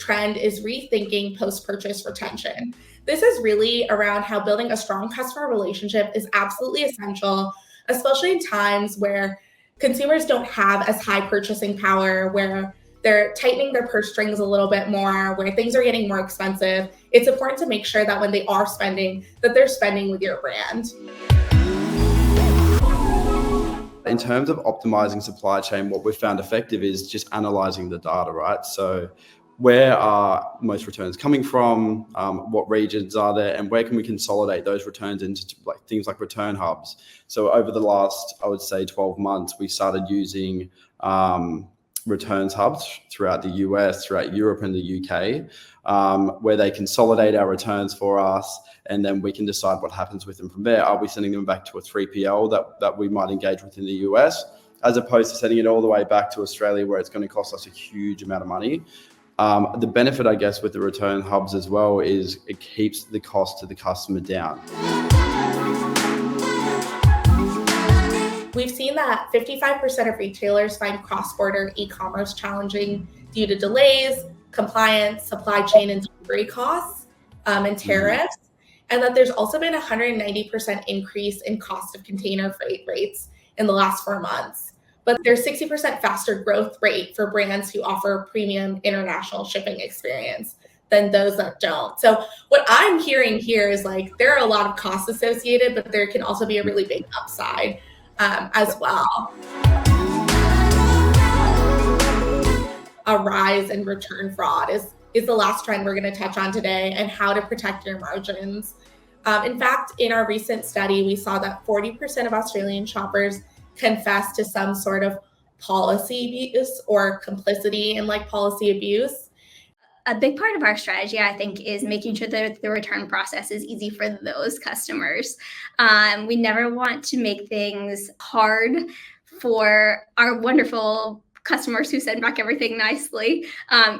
trend is rethinking post-purchase retention. This is really around how building a strong customer relationship is absolutely essential, especially in times where consumers don't have as high purchasing power, where they're tightening their purse strings a little bit more, where things are getting more expensive. It's important to make sure that when they are spending, that they're spending with your brand. In terms of optimizing supply chain, what we've found effective is just analyzing the data, right? So where are most returns coming from? What regions are there? And where can we consolidate those returns into things like return hubs? So over the last, I would say 12 months, we started using returns hubs throughout the US, throughout Europe and the UK, where they consolidate our returns for us, and then we can decide what happens with them from there. Are we sending them back to a 3PL that we might engage with in the US, as opposed to sending it all the way back to Australia, where it's going to cost us a huge amount of money? The benefit, I guess, with the return hubs as well is it keeps the cost to the customer down. We've seen that 55% of retailers find cross-border e-commerce challenging due to delays, compliance, supply chain and delivery costs, and tariffs, and that there's also been a 190% increase in cost of container freight rates in the last 4 months. But there's 60% faster growth rate for brands who offer premium international shipping experience than those that don't. So what I'm hearing here is there are a lot of costs associated, but there can also be a really big upside as well. A rise in return fraud is the last trend we're going to touch on today, and how to protect your margins. In fact, in our recent study, we saw that 40% of Australian shoppers confess to some sort of policy abuse or complicity in policy abuse. A big part of our strategy, I think, is making sure that the return process is easy for those customers. We never want to make things hard for our wonderful customers who send back everything nicely,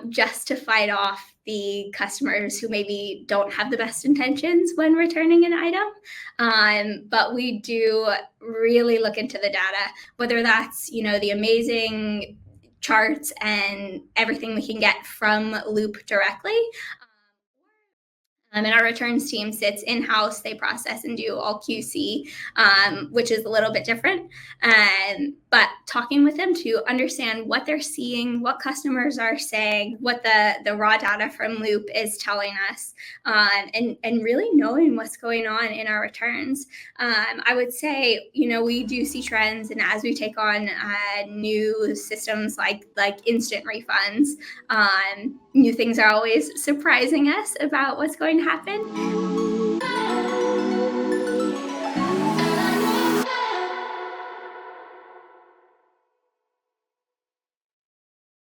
just to fight off the customers who maybe don't have the best intentions when returning an item. But we do really look into the data, whether that's, the amazing charts and everything we can get from Loop directly. And our returns team sits in-house. They process and do all QC, which is a little bit different. But talking with them to understand what they're seeing, what customers are saying, what the raw data from Loop is telling us, and really knowing what's going on in our returns. I would say, we do see trends, and as we take on new systems like instant refunds, new things are always surprising us about what's going to happen.